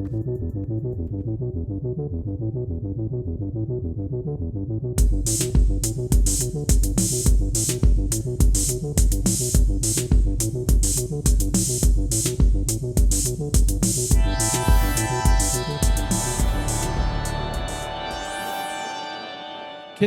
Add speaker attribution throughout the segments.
Speaker 1: ¿Qué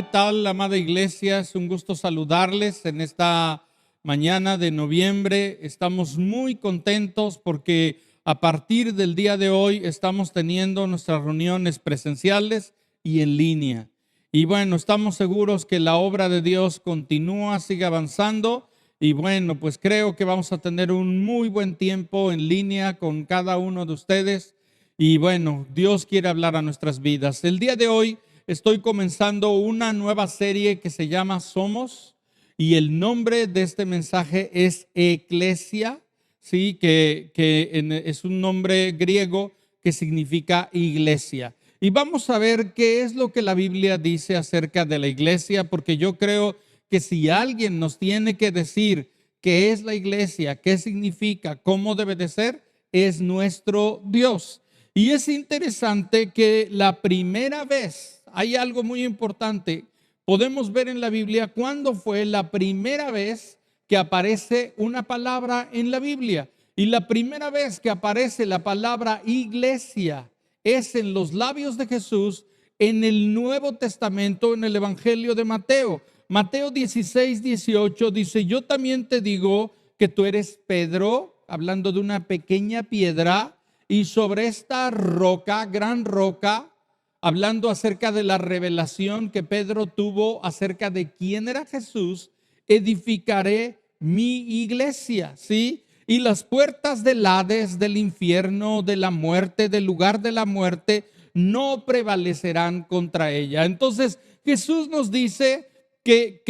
Speaker 1: tal, amada iglesia? Es un gusto saludarles en esta mañana de noviembre. Estamos muy contentos porque a partir del día de hoy estamos teniendo nuestras reuniones presenciales y en línea. Y bueno, estamos seguros que la obra de Dios continúa, sigue avanzando. Y bueno, pues creo que vamos a tener un muy buen tiempo en línea con cada uno de ustedes. Y bueno, Dios quiere hablar a nuestras vidas. El día de hoy estoy comenzando una nueva serie que se llama Somos, y el nombre de este mensaje es Eclesia, ¿sí? Es un nombre griego que significa iglesia. Y vamos a ver qué es lo que la Biblia dice acerca de la iglesia, porque yo creo que si alguien nos tiene que decir qué es la iglesia, qué significa, cómo debe de ser, es nuestro Dios. Y es interesante que la primera vez, hay algo muy importante, podemos ver en la Biblia cuándo fue la primera vez que aparece una palabra en la Biblia. Y la primera vez que aparece la palabra iglesia es en los labios de Jesús en el Nuevo Testamento, en el Evangelio de Mateo. Mateo 16:18 dice: yo también te digo que tú eres Pedro, hablando de una pequeña piedra, y sobre esta roca, gran roca, hablando acerca de la revelación que Pedro tuvo acerca de quién era Jesús, edificaré mi iglesia, ¿sí? Y las puertas del Hades, del infierno, de la muerte, del lugar de la muerte, no prevalecerán contra ella. Entonces Jesús nos dice que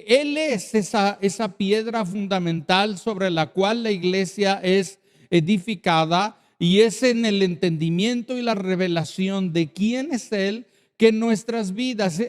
Speaker 1: Él es esa piedra fundamental sobre la cual la iglesia es edificada. Y es en el entendimiento y la revelación de quién es Él que nuestras vidas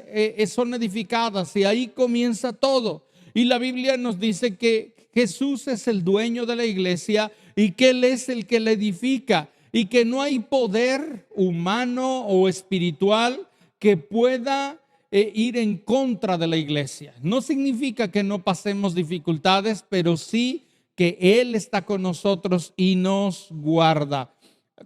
Speaker 1: son edificadas, y ahí comienza todo. Y la Biblia nos dice que Jesús es el dueño de la iglesia y que Él es el que la edifica, y que no hay poder humano o espiritual que pueda ir en contra de la iglesia. No significa que no pasemos dificultades, pero sí que Él está con nosotros y nos guarda.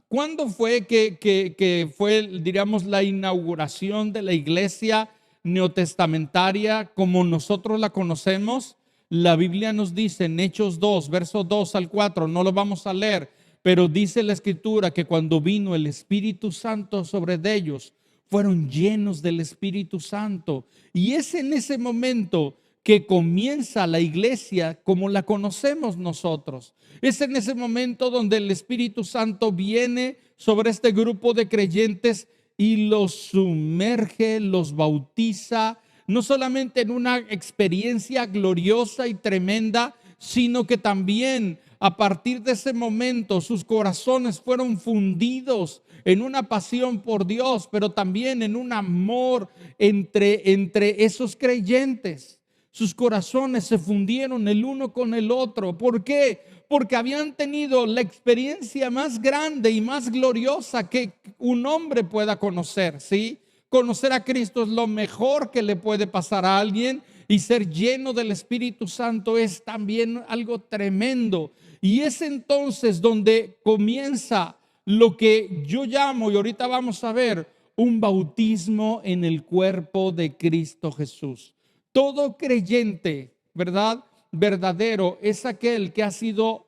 Speaker 1: ¿Cuándo fue que fue, diríamos, la inauguración de la iglesia neotestamentaria como nosotros la conocemos? La Biblia nos dice en Hechos 2, versos 2 al 4, no lo vamos a leer, pero dice la Escritura que cuando vino el Espíritu Santo sobre ellos, fueron llenos del Espíritu Santo. Y es en ese momento que comienza la iglesia como la conocemos nosotros. Es en ese momento donde el Espíritu Santo viene sobre este grupo de creyentes y los sumerge, los bautiza, no solamente en una experiencia gloriosa y tremenda, sino que también a partir de ese momento sus corazones fueron fundidos en una pasión por Dios, pero también en un amor entre esos creyentes. Sus corazones se fundieron el uno con el otro. ¿Por qué? Porque habían tenido la experiencia más grande y más gloriosa que un hombre pueda conocer, ¿sí? Conocer a Cristo es lo mejor que le puede pasar a alguien, y ser lleno del Espíritu Santo es también algo tremendo. Y es entonces donde comienza lo que yo llamo, y ahorita vamos a ver, un bautismo en el cuerpo de Cristo Jesús. Todo creyente, ¿verdad?, verdadero es aquel que ha sido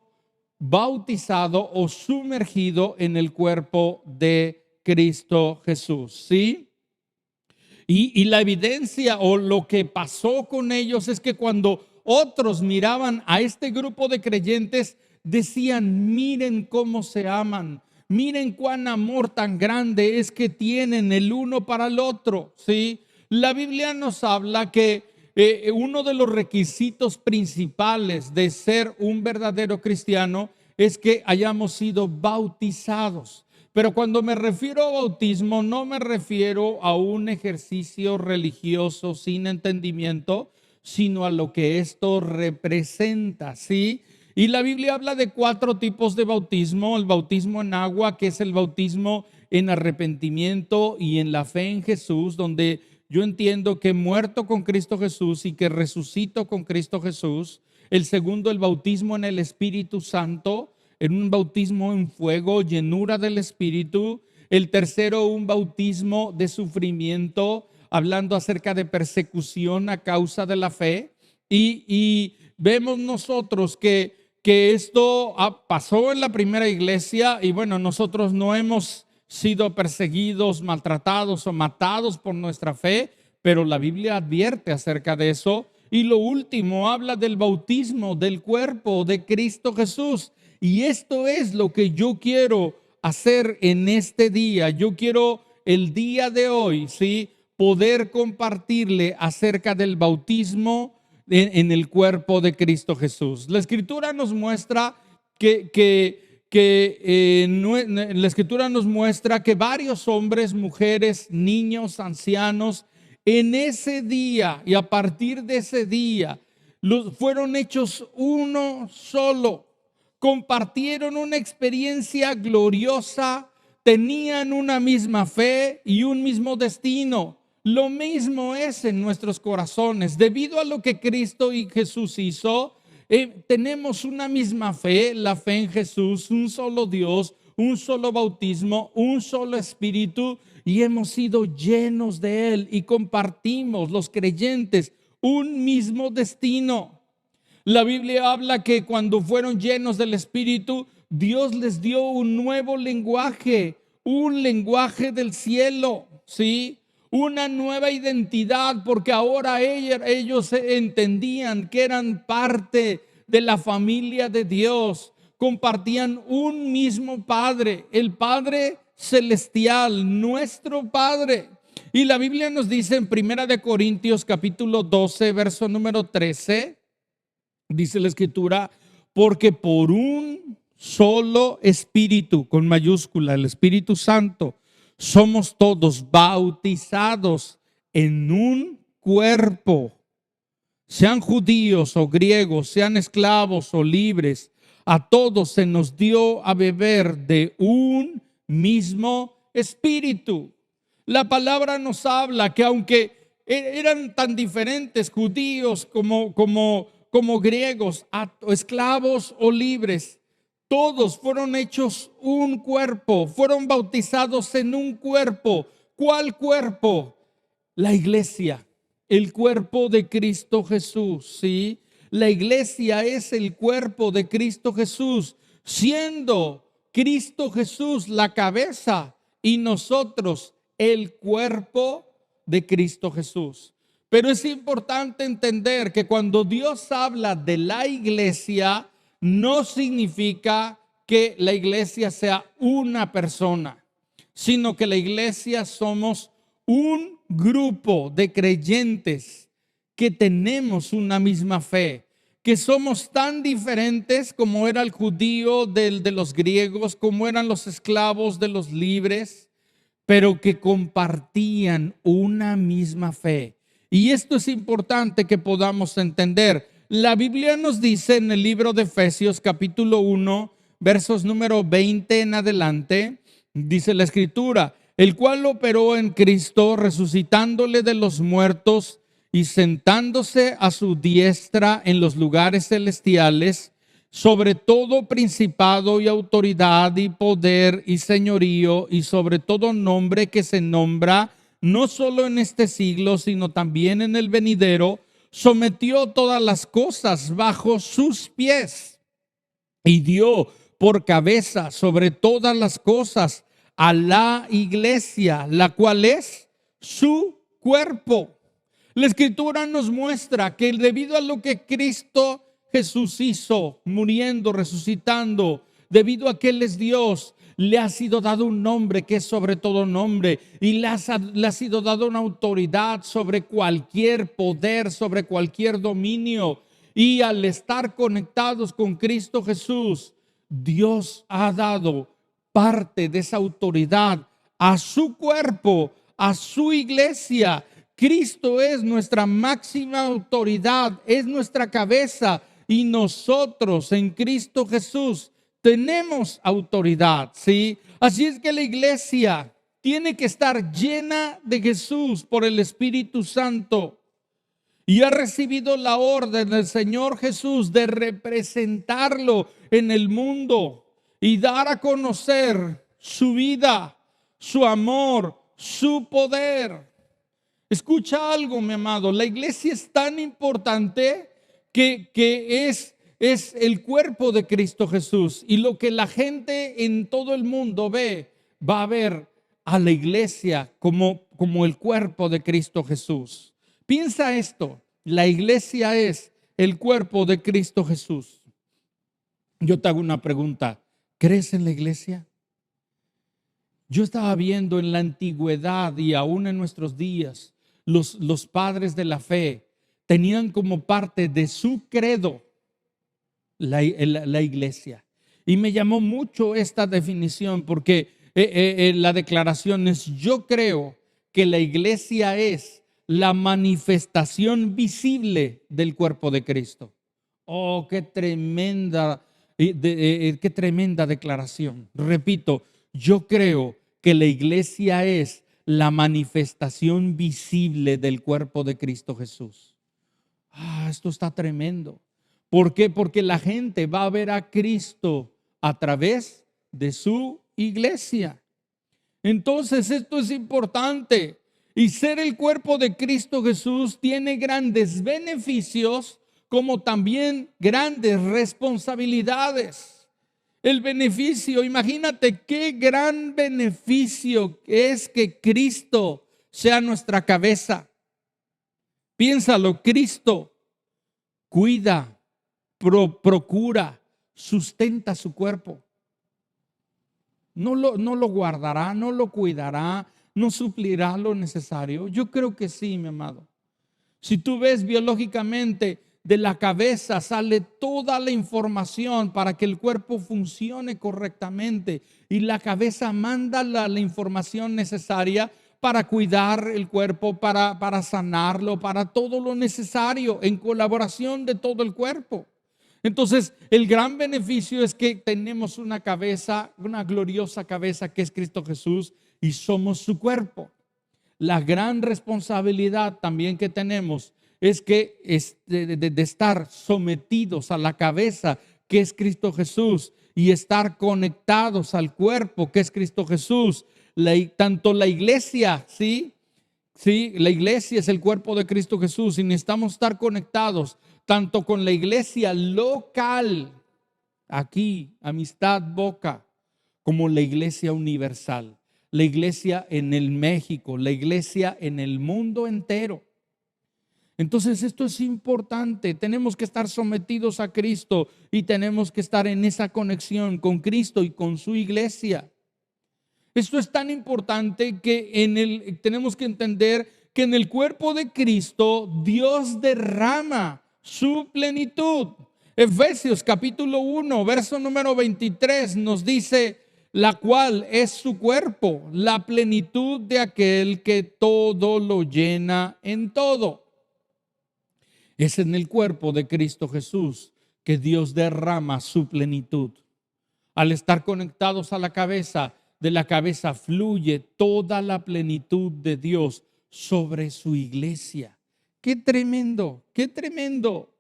Speaker 1: bautizado o sumergido en el cuerpo de Cristo Jesús, ¿sí? Y la evidencia o lo que pasó con ellos es que cuando otros miraban a este grupo de creyentes, decían: miren cómo se aman, miren cuán amor tan grande es que tienen el uno para el otro, ¿sí? La Biblia nos habla que uno de los requisitos principales de ser un verdadero cristiano es que hayamos sido bautizados. Pero cuando me refiero a bautismo, no me refiero a un ejercicio religioso sin entendimiento, sino a lo que esto representa, ¿sí? Y la Biblia habla de 4 tipos de bautismo: el bautismo en agua, que es el bautismo en arrepentimiento y en la fe en Jesús, donde yo entiendo que he muerto con Cristo Jesús y que resucito con Cristo Jesús. El segundo, el bautismo en el Espíritu Santo, en un bautismo en fuego, llenura del Espíritu. El tercero, un bautismo de sufrimiento, hablando acerca de persecución a causa de la fe. Y vemos nosotros que esto pasó en la primera iglesia, y bueno, nosotros no hemos sido perseguidos, maltratados o matados por nuestra fe, pero la Biblia advierte acerca de eso. Y lo último, habla del bautismo del cuerpo de Cristo Jesús. Y esto es lo que yo quiero hacer en este día. Yo quiero el día de hoy, ¿sí?, poder compartirle acerca del bautismo en el cuerpo de Cristo Jesús. La Escritura nos muestra la Escritura nos muestra que varios hombres, mujeres, niños, ancianos, en ese día y a partir de ese día, fueron hechos uno solo, compartieron una experiencia gloriosa, tenían una misma fe y un mismo destino. Lo mismo es en nuestros corazones. Debido a lo que Cristo y Jesús hizo, tenemos una misma fe, la fe en Jesús, un solo Dios, un solo bautismo, un solo Espíritu, y hemos sido llenos de Él y compartimos los creyentes un mismo destino. La Biblia habla que cuando fueron llenos del Espíritu, Dios les dio un nuevo lenguaje, un lenguaje del cielo, ¿sí?, una nueva identidad, porque ahora ellos entendían que eran parte de la familia de Dios, compartían un mismo Padre, el Padre celestial, nuestro Padre. Y la Biblia nos dice en 1 Corintios capítulo 12, verso número 13, dice la Escritura: porque por un solo Espíritu, con mayúscula, el Espíritu Santo, somos todos bautizados en un cuerpo, sean judíos o griegos, sean esclavos o libres, a todos se nos dio a beber de un mismo Espíritu. La palabra nos habla que aunque eran tan diferentes, judíos como griegos, esclavos o libres, todos fueron hechos un cuerpo, fueron bautizados en un cuerpo. ¿Cuál cuerpo? La iglesia, el cuerpo de Cristo Jesús, ¿sí? La iglesia es el cuerpo de Cristo Jesús, siendo Cristo Jesús la cabeza y nosotros el cuerpo de Cristo Jesús. Pero es importante entender que cuando Dios habla de la iglesia, no significa que la iglesia sea una persona, sino que la iglesia somos un grupo de creyentes que tenemos una misma fe, que somos tan diferentes como era el judío de los griegos, como eran los esclavos de los libres, pero que compartían una misma fe. Y esto es importante que podamos entender. La Biblia nos dice en el libro de Efesios capítulo 1, versos número 20 en adelante, dice la Escritura: el cual operó en Cristo, resucitándole de los muertos y sentándose a su diestra en los lugares celestiales, sobre todo principado y autoridad y poder y señorío, y sobre todo nombre que se nombra, no solo en este siglo, sino también en el venidero, sometió todas las cosas bajo sus pies y dio por cabeza sobre todas las cosas a la iglesia, la cual es su cuerpo. La Escritura nos muestra que debido a lo que Cristo Jesús hizo, muriendo, resucitando, debido a que Él es Dios, le ha sido dado un nombre que es sobre todo nombre, y le ha sido dado una autoridad sobre cualquier poder, sobre cualquier dominio. Y al estar conectados con Cristo Jesús, Dios ha dado parte de esa autoridad a su cuerpo, a su iglesia. Cristo es nuestra máxima autoridad, es nuestra cabeza. y nosotros en Cristo Jesús tenemos autoridad, ¿sí? Así es que la iglesia tiene que estar llena de Jesús por el Espíritu Santo y ha recibido la orden del Señor Jesús de representarlo en el mundo y dar a conocer su vida, su amor, su poder. Escucha algo, mi amado, la iglesia es tan importante que es el cuerpo de Cristo Jesús, y lo que la gente en todo el mundo ve, va a ver a la iglesia como el cuerpo de Cristo Jesús. Piensa esto, la iglesia es el cuerpo de Cristo Jesús. Yo te hago una pregunta, ¿crees en la iglesia? Yo estaba viendo en la antigüedad y aún en nuestros días, los padres de la fe tenían como parte de su credo la iglesia. Y me llamó mucho esta definición porque la declaración es: yo creo que la iglesia es la manifestación visible del cuerpo de Cristo. Oh, qué tremenda declaración. Repito, yo creo que la iglesia es la manifestación visible del cuerpo de Cristo Jesús. Esto está tremendo. ¿Por qué? Porque la gente va a ver a Cristo a través de su iglesia. Entonces esto es importante. Y ser el cuerpo de Cristo Jesús tiene grandes beneficios, como también grandes responsabilidades. El beneficio, imagínate qué gran beneficio es que Cristo sea nuestra cabeza. Piénsalo, Cristo cuida, procura, sustenta su cuerpo. No lo guardará, no lo cuidará, no suplirá lo necesario. Yo creo que sí, mi amado. Si tú ves biológicamente, de la cabeza sale toda la información para que el cuerpo funcione correctamente, y la cabeza manda la información necesaria para cuidar el cuerpo, para sanarlo, para todo lo necesario, en colaboración de todo el cuerpo. Entonces, el gran beneficio es que tenemos una cabeza, una gloriosa cabeza que es Cristo Jesús, y somos su cuerpo. La gran responsabilidad también que tenemos es que de estar sometidos a la cabeza que es Cristo Jesús, y estar conectados al cuerpo que es Cristo Jesús. Tanto la iglesia, ¿sí? Sí, la iglesia es el cuerpo de Cristo Jesús, y necesitamos estar conectados tanto con la iglesia local, aquí, Amistad Boca, como la iglesia universal, la iglesia en el México, la iglesia en el mundo entero. Entonces esto es importante, tenemos que estar sometidos a Cristo y tenemos que estar en esa conexión con Cristo y con su iglesia. Esto es tan importante que tenemos que entender que en el cuerpo de Cristo Dios derrama su plenitud. Efesios capítulo 1, verso número 23 nos dice: la cual es su cuerpo, la plenitud de aquel que todo lo llena en todo. Es en el cuerpo de Cristo Jesús que Dios derrama su plenitud. Al estar conectados a la cabeza, de la cabeza fluye toda la plenitud de Dios sobre su iglesia. ¡Qué tremendo! ¡Qué tremendo!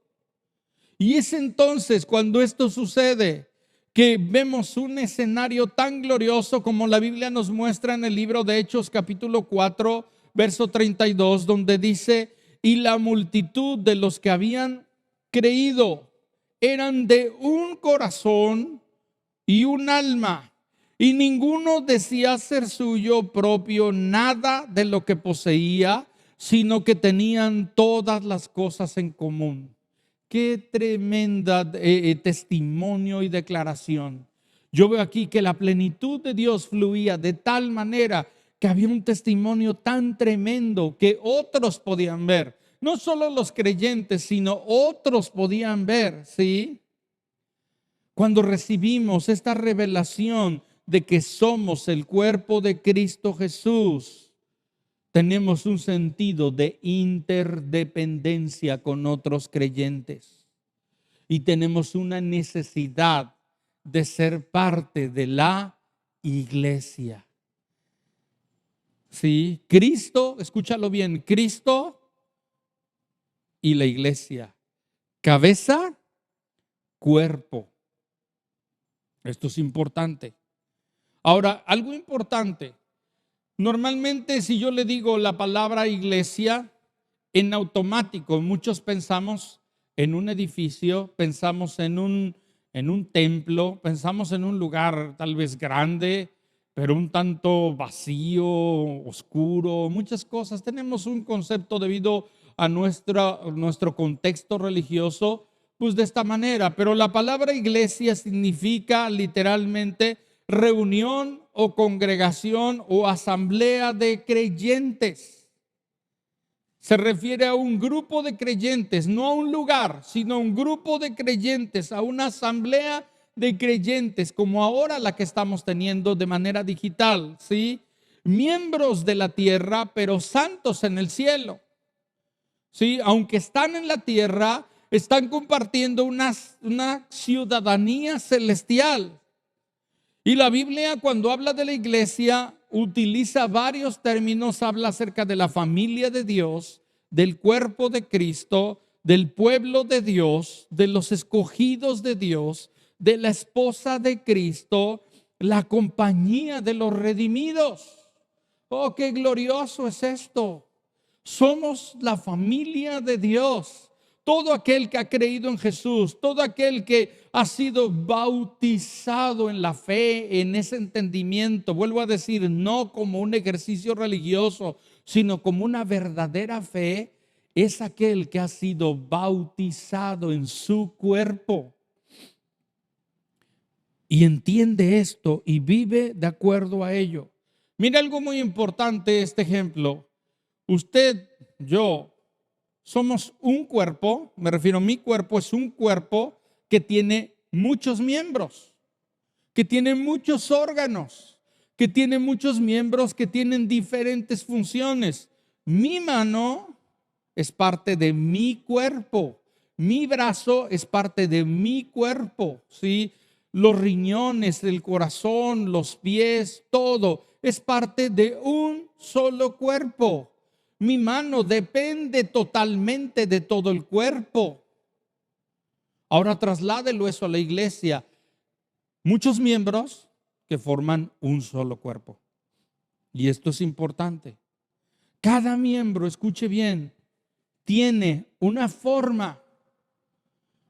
Speaker 1: Y es entonces cuando esto sucede que vemos un escenario tan glorioso como la Biblia nos muestra en el libro de Hechos capítulo 4, verso 32, donde dice: y la multitud de los que habían creído eran de un corazón y un alma, y ninguno decía ser suyo propio nada de lo que poseía, sino que tenían todas las cosas en común. Qué tremenda testimonio y declaración. Yo veo aquí que la plenitud de Dios fluía de tal manera que había un testimonio tan tremendo que otros podían ver. No solo los creyentes, sino otros podían ver, ¿sí? Cuando recibimos esta revelación de que somos el cuerpo de Cristo Jesús, tenemos un sentido de interdependencia con otros creyentes. y tenemos una necesidad de ser parte de la iglesia. Sí, Cristo, escúchalo bien, Cristo y la iglesia. Cabeza, cuerpo. Esto es importante. Ahora, algo importante. Normalmente si yo le digo la palabra iglesia, en automático muchos pensamos en un edificio, pensamos en un templo, pensamos en un lugar tal vez grande, pero un tanto vacío, oscuro, muchas cosas. Tenemos un concepto debido a nuestro contexto religioso, pues de esta manera. Pero la palabra iglesia significa literalmente reunión o congregación o asamblea de creyentes. Se refiere a un grupo de creyentes, no a un lugar, sino a un grupo de creyentes, a una asamblea de creyentes, como ahora la que estamos teniendo de manera digital, ¿sí? Miembros de la tierra, pero santos en el cielo. ¿Sí? Aunque están en la tierra, están compartiendo una ciudadanía celestial. Y la Biblia, cuando habla de la iglesia, utiliza varios términos. Habla acerca de la familia de Dios, del cuerpo de Cristo, del pueblo de Dios, de los escogidos de Dios, de la esposa de Cristo, la compañía de los redimidos. Oh, qué glorioso es esto. Somos la familia de Dios. Todo aquel que ha creído en Jesús, todo aquel que ha sido bautizado en la fe, en ese entendimiento, vuelvo a decir, no como un ejercicio religioso, sino como una verdadera fe, es aquel que ha sido bautizado en su cuerpo. Y entiende esto y vive de acuerdo a ello. Mira algo muy importante, este ejemplo. Usted, yo, somos un cuerpo, me refiero, mi cuerpo es un cuerpo que tiene muchos miembros, que tiene muchos órganos, que tiene muchos miembros que tienen diferentes funciones. Mi mano es parte de mi cuerpo, mi brazo es parte de mi cuerpo, ¿sí? Los riñones, el corazón, los pies, todo es parte de un solo cuerpo. Mi mano depende totalmente de todo el cuerpo. Ahora trasládelo eso a la iglesia. Muchos miembros que forman un solo cuerpo. Y esto es importante. Cada miembro, escuche bien, tiene una forma.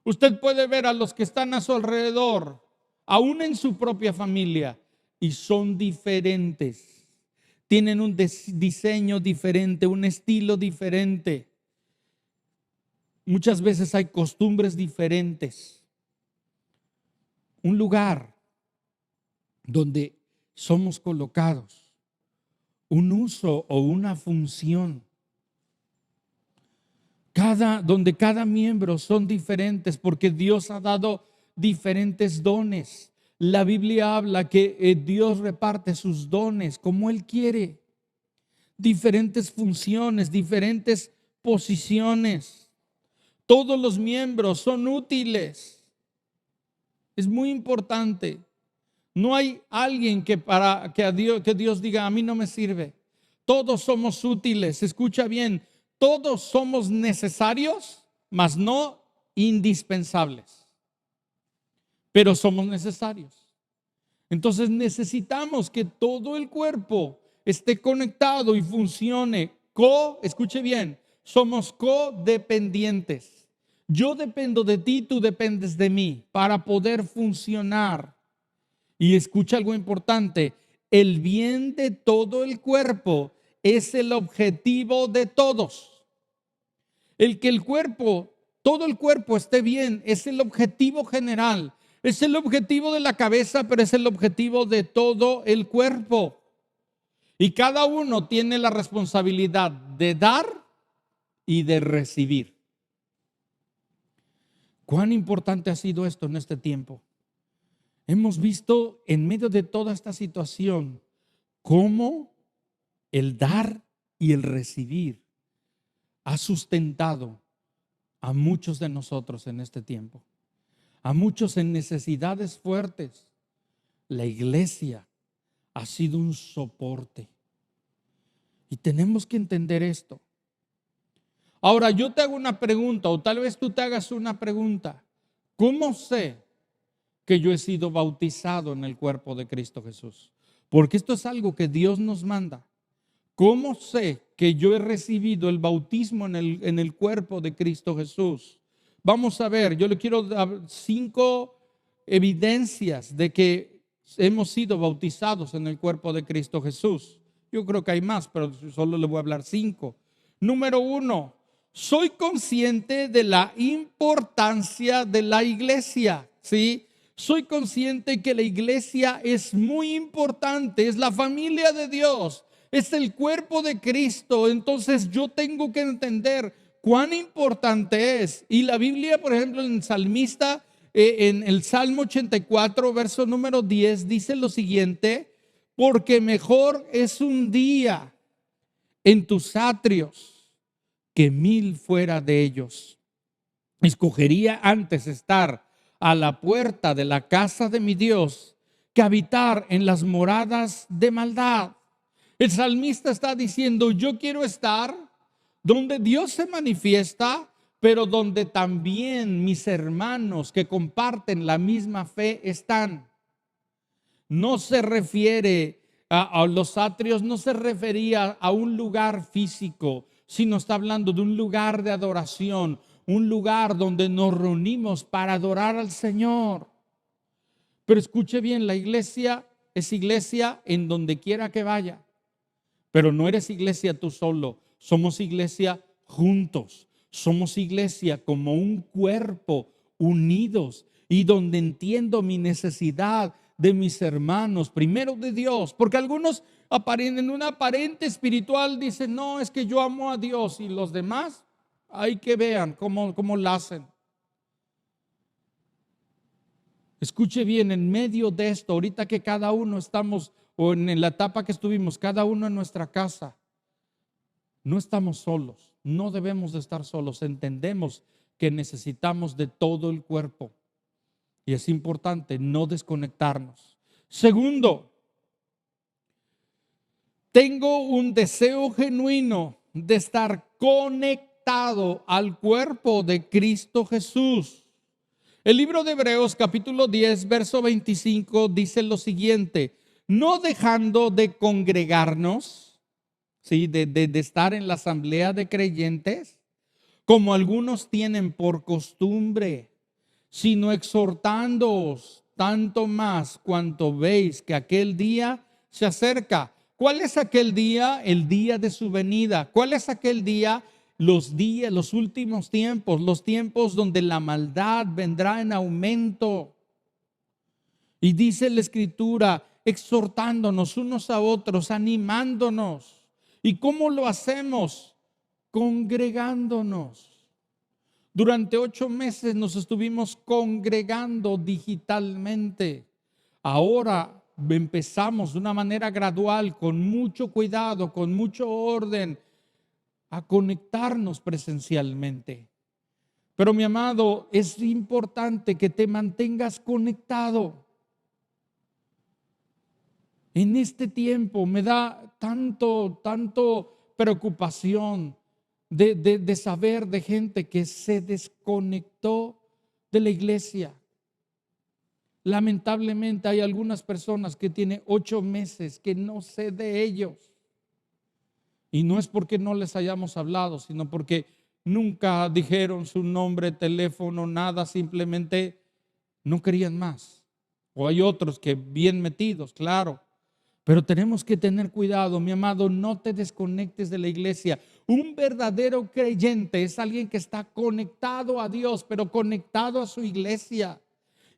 Speaker 1: Usted puede ver a los que están a su alrededor, aún en su propia familia, y son diferentes. Tienen un diseño diferente, un estilo diferente. Muchas veces hay costumbres diferentes. Un lugar donde somos colocados, un uso o una función. Donde cada miembro son diferentes porque Dios ha dado diferentes dones. La Biblia habla que Dios reparte sus dones como Él quiere. Diferentes funciones, diferentes posiciones. Todos los miembros son útiles. Es muy importante. No hay alguien que Dios diga, a mí no me sirve. Todos somos útiles. Escucha bien, todos somos necesarios, mas no indispensables. Pero somos necesarios. Entonces necesitamos que todo el cuerpo esté conectado y funcione. Escuche bien, somos codependientes. Yo dependo de ti, tú dependes de mí para poder funcionar. Y escucha algo importante, el bien de todo el cuerpo es el objetivo de todos. El que todo el cuerpo esté bien es el objetivo general. Es el objetivo de la cabeza, pero es el objetivo de todo el cuerpo. Y cada uno tiene la responsabilidad de dar y de recibir. ¿Cuán importante ha sido esto en este tiempo? Hemos visto en medio de toda esta situación cómo el dar y el recibir ha sustentado a muchos de nosotros en este tiempo. a muchos en necesidades fuertes. La iglesia ha sido un soporte. Y tenemos que entender esto. Ahora, yo te hago una pregunta, o tal vez tú te hagas una pregunta. ¿Cómo sé que yo he sido bautizado en el cuerpo de Cristo Jesús? Porque esto es algo que Dios nos manda. ¿Cómo sé que yo he recibido el bautismo en el cuerpo de Cristo Jesús? Vamos a ver, yo le quiero dar 5 evidencias de que hemos sido bautizados en el cuerpo de Cristo Jesús. Yo creo que hay más, pero solo le voy a hablar 5. Número 1, soy consciente de la importancia de la iglesia, ¿sí? Soy consciente que la iglesia es muy importante, es la familia de Dios, es el cuerpo de Cristo. Entonces yo tengo que entender cuán importante es. Y la Biblia, por ejemplo, en el salmista, en el Salmo 84, verso número 10, dice lo siguiente: porque mejor es un día en tus atrios que 1000 fuera de ellos. Escogería antes estar a la puerta de la casa de mi Dios que habitar en las moradas de maldad. El salmista está diciendo: yo quiero estar donde Dios se manifiesta, pero donde también mis hermanos que comparten la misma fe están. No se refiere a los atrios, no se refería a un lugar físico, sino está hablando de un lugar de adoración, un lugar donde nos reunimos para adorar al Señor. Pero escuche bien, la iglesia es iglesia en donde quiera que vaya. Pero no eres iglesia tú solo, somos iglesia juntos, somos iglesia como un cuerpo, unidos, y donde entiendo mi necesidad de mis hermanos, primero de Dios, porque algunos en una aparente espiritual dicen: no, es que yo amo a Dios, y los demás hay que vean cómo la hacen. Escuche bien, en medio de esto, ahorita que cada uno estamos, o en la etapa que estuvimos, cada uno en nuestra casa, no estamos solos, no debemos de estar solos. Entendemos que necesitamos de todo el cuerpo y es importante no desconectarnos. Segundo, tengo un deseo genuino de estar conectado al cuerpo de Cristo Jesús. El libro de Hebreos capítulo 10, verso 25 dice lo siguiente: no dejando de congregarnos, ¿sí? de estar en la asamblea de creyentes, como algunos tienen por costumbre, sino exhortándoos tanto más cuanto veis que aquel día se acerca. ¿Cuál es aquel día? El día de su venida. ¿Cuál es aquel día? Los días, los últimos tiempos, los tiempos donde la maldad vendrá en aumento. Y dice la Escritura, exhortándonos unos a otros, animándonos. ¿Y cómo lo hacemos? Congregándonos. Durante 8 meses nos estuvimos congregando digitalmente. Ahora empezamos de una manera gradual, con mucho cuidado, con mucho orden, a conectarnos presencialmente. Pero mi amado, es importante que te mantengas conectado. En este tiempo me da tanto preocupación de saber de gente que se desconectó de la iglesia. Lamentablemente hay algunas personas que tienen 8 meses que no sé de ellos. Y no es porque no les hayamos hablado, sino porque nunca dijeron su nombre, teléfono, nada, simplemente no querían más. O hay otros que bien metidos, claro. Pero tenemos que tener cuidado, mi amado, no te desconectes de la iglesia. Un verdadero creyente es alguien que está conectado a Dios, pero conectado a su iglesia.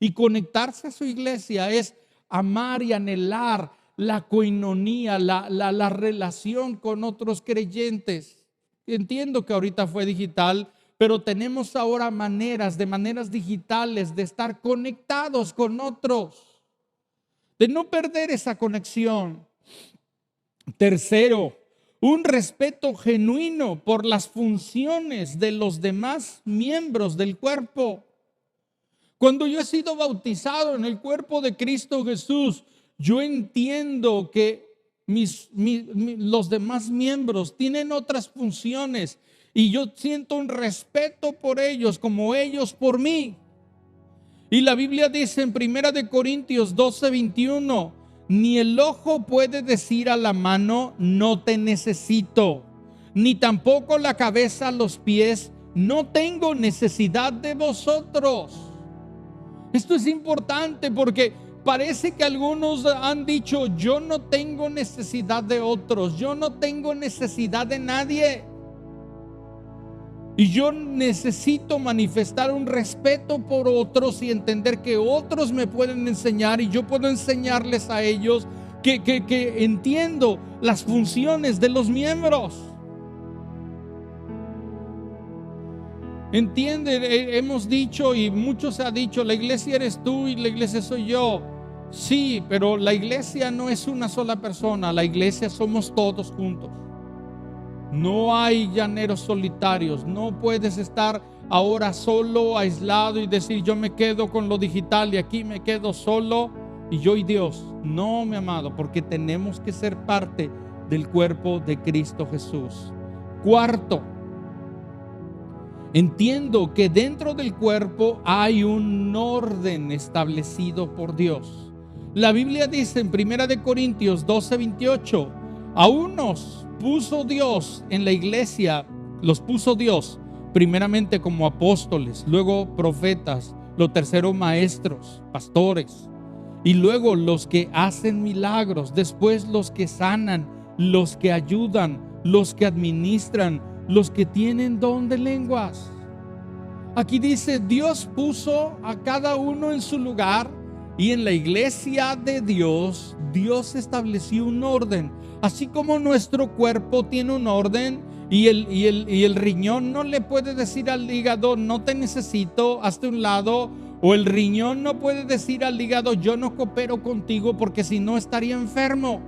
Speaker 1: Y conectarse a su iglesia es amar y anhelar la coinonía, la relación con otros creyentes. Entiendo que ahorita fue digital, pero tenemos ahora maneras digitales de estar conectados con otros, de no perder esa conexión. Tercero, un respeto genuino por las funciones de los demás miembros del cuerpo. Cuando yo he sido bautizado en el cuerpo de Cristo Jesús, yo entiendo que los demás miembros tienen otras funciones y yo siento un respeto por ellos como ellos por mí. Y la Biblia dice en 1 Corintios 12:21, ni el ojo puede decir a la mano, no te necesito, ni tampoco la cabeza a los pies, no tengo necesidad de vosotros. Esto es importante porque parece que algunos han dicho, yo no tengo necesidad de otros, yo no tengo necesidad de nadie. Y yo necesito manifestar un respeto por otros y entender que otros me pueden enseñar y yo puedo enseñarles a ellos que entiendo las funciones de los miembros. Entiende, hemos dicho y mucho se ha dicho, la iglesia eres tú y la iglesia soy yo. Sí, pero la iglesia no es una sola persona, la iglesia somos todos juntos. No hay llaneros solitarios, no puedes estar ahora solo, aislado y decir yo me quedo con lo digital y aquí me quedo solo y yo y Dios. No, mi amado, porque tenemos que ser parte del cuerpo de Cristo Jesús. Cuarto, entiendo que dentro del cuerpo hay un orden establecido por Dios. La Biblia dice en 1 Corintios 12:28, a unos puso Dios en la iglesia, los puso Dios primeramente como apóstoles, luego profetas, lo tercero maestros, pastores, y luego los que hacen milagros, después los que sanan, los que ayudan, los que administran, los que tienen don de lenguas. Aquí dice, Dios puso a cada uno en su lugar y en la iglesia de Dios, Dios estableció un orden. Así como nuestro cuerpo tiene un orden y el riñón no le puede decir al hígado, no te necesito, hazte un lado. O el riñón no puede decir al hígado, yo no coopero contigo porque si no estaría enfermo.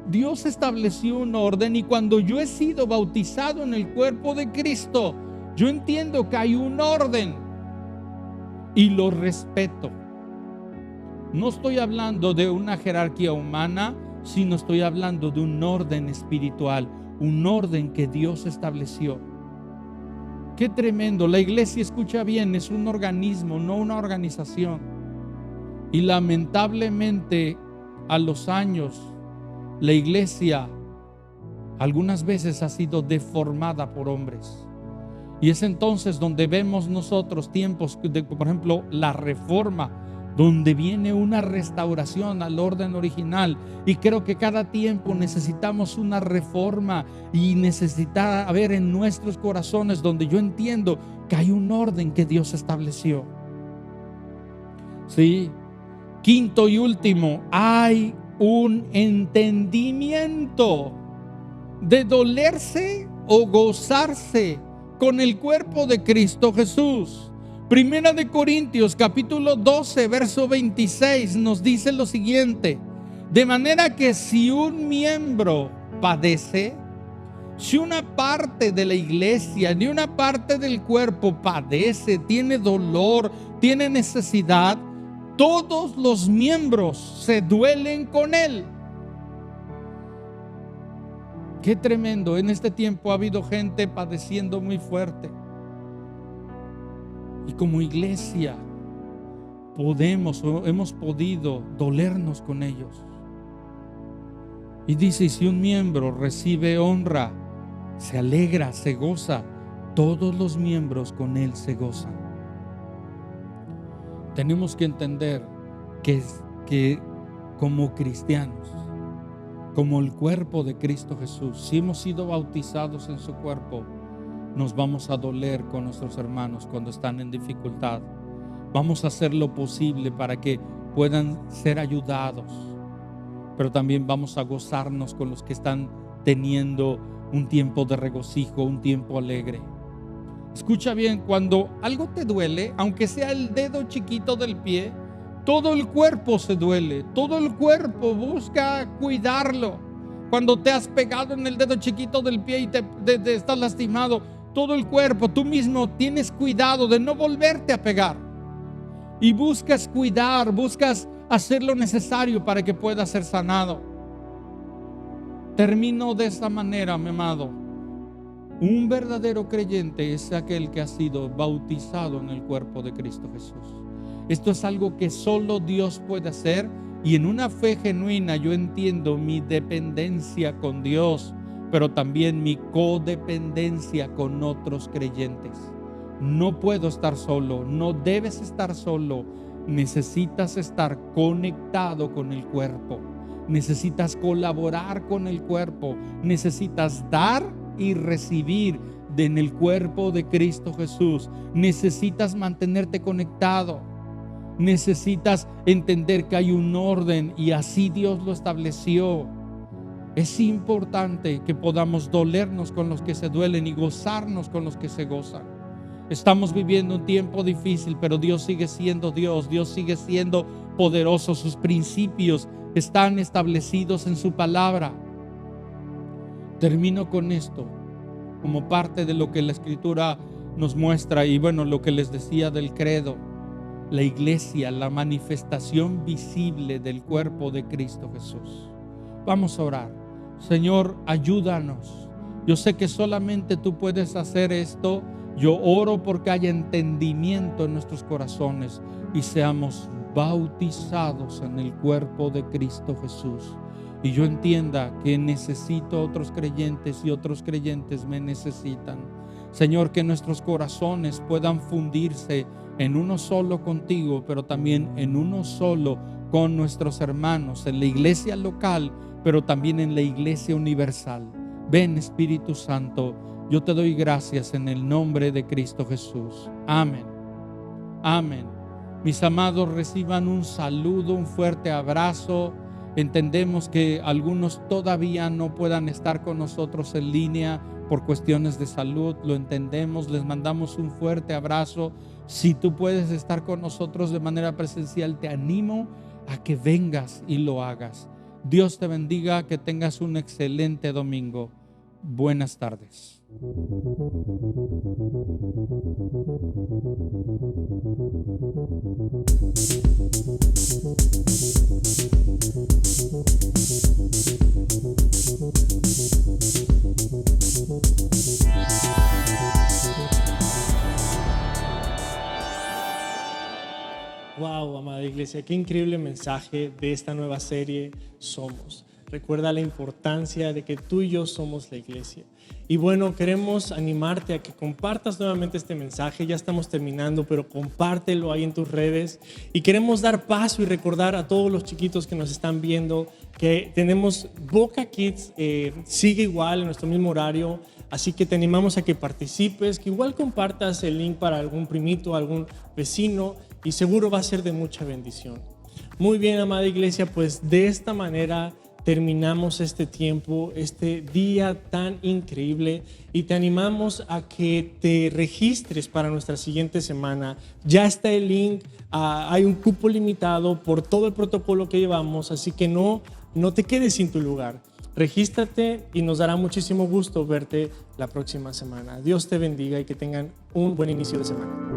Speaker 1: Dios estableció un orden y cuando yo he sido bautizado en el cuerpo de Cristo, yo entiendo que hay un orden y lo respeto. No estoy hablando de una jerarquía humana, sino estoy hablando de un orden espiritual, un orden que Dios estableció. Qué tremendo. La iglesia, escucha bien, es un organismo, no una organización. Y lamentablemente, a los años, la iglesia algunas veces ha sido deformada por hombres. Y es entonces donde vemos nosotros tiempos de, por ejemplo, la reforma, donde viene una restauración al orden original. Y creo que cada tiempo necesitamos una reforma y necesita haber en nuestros corazones donde yo entiendo que hay un orden que Dios estableció. Sí. Quinto y último, hay un entendimiento de dolerse o gozarse con el cuerpo de Cristo Jesús. Primera de Corintios capítulo 12 verso 26 nos dice lo siguiente: de manera que si un miembro padece, si una parte de la iglesia, ni una parte del cuerpo padece, tiene dolor, tiene necesidad, todos los miembros se duelen con él. Qué tremendo. En este tiempo ha habido gente padeciendo muy fuerte. Y como iglesia hemos podido dolernos con ellos. Y dice, si un miembro recibe honra, se alegra, se goza, todos los miembros con él se gozan. Tenemos que entender que como cristianos, como el cuerpo de Cristo Jesús, si hemos sido bautizados en su cuerpo, nos vamos a doler con nuestros hermanos cuando están en dificultad. Vamos a hacer lo posible para que puedan ser ayudados, pero también vamos a gozarnos con los que están teniendo un tiempo de regocijo, un tiempo alegre. Escucha bien, cuando algo te duele, aunque sea el dedo chiquito del pie, todo el cuerpo se duele, todo el cuerpo busca cuidarlo. Cuando te has pegado en el dedo chiquito del pie y te estás lastimado, todo el cuerpo. Tú mismo tienes cuidado de no volverte a pegar y buscas cuidar, buscas hacer lo necesario para que pueda ser sanado. Termino de esta manera, mi amado. Un verdadero creyente es aquel que ha sido bautizado en el cuerpo de Cristo Jesús. Esto es algo que solo Dios puede hacer, y en una fe genuina yo entiendo mi dependencia con Dios, pero también mi codependencia con otros creyentes. No puedo estar solo, no debes estar solo. Necesitas estar conectado con el cuerpo. Necesitas colaborar con el cuerpo. Necesitas dar y recibir en el cuerpo de Cristo Jesús. Necesitas mantenerte conectado. Necesitas entender que hay un orden y así Dios lo estableció. Es importante que podamos dolernos con los que se duelen y gozarnos con los que se gozan. Estamos viviendo un tiempo difícil, pero Dios sigue siendo Dios. Dios sigue siendo poderoso. Sus principios están establecidos en su palabra. Termino con esto como parte de lo que la Escritura nos muestra, y bueno, lo que les decía del credo. La iglesia, la manifestación visible del cuerpo de Cristo Jesús. Vamos a orar. Señor, ayúdanos. Yo sé que solamente tú puedes hacer esto. Yo oro porque haya entendimiento en nuestros corazones y seamos bautizados en el cuerpo de Cristo Jesús. Y yo entienda que necesito otros creyentes y otros creyentes me necesitan. Señor, que nuestros corazones puedan fundirse en uno solo contigo, pero también en uno solo con nuestros hermanos, en la iglesia local, pero también en la iglesia universal. Ven, Espíritu Santo, yo te doy gracias en el nombre de Cristo Jesús. Amén. Amén. Mis amados, reciban un saludo, un fuerte abrazo. Entendemos que algunos todavía no puedan estar con nosotros en línea por cuestiones de salud, lo entendemos, les mandamos un fuerte abrazo. Si tú puedes estar con nosotros de manera presencial, te animo a que vengas y lo hagas. Dios te bendiga, que tengas un excelente domingo. Buenas tardes.
Speaker 2: Wow, amada iglesia, qué increíble mensaje de esta nueva serie Somos. Recuerda la importancia de que tú y yo somos la iglesia. Y bueno, queremos animarte a que compartas nuevamente este mensaje. Ya estamos terminando, pero compártelo ahí en tus redes. Y queremos dar paso y recordar a todos los chiquitos que nos están viendo que tenemos Boca Kids, sigue igual en nuestro mismo horario. Así que te animamos a que participes, que igual compartas el link para algún primito, algún vecino, y seguro va a ser de mucha bendición. Muy bien, amada iglesia, pues de esta manera terminamos este tiempo, este día tan increíble, y te animamos a que te registres para nuestra siguiente semana. Ya está el link, hay un cupo limitado por todo el protocolo que llevamos, así que no te quedes sin tu lugar. Regístrate y nos dará muchísimo gusto verte la próxima semana. Dios te bendiga y que tengan un buen inicio de semana.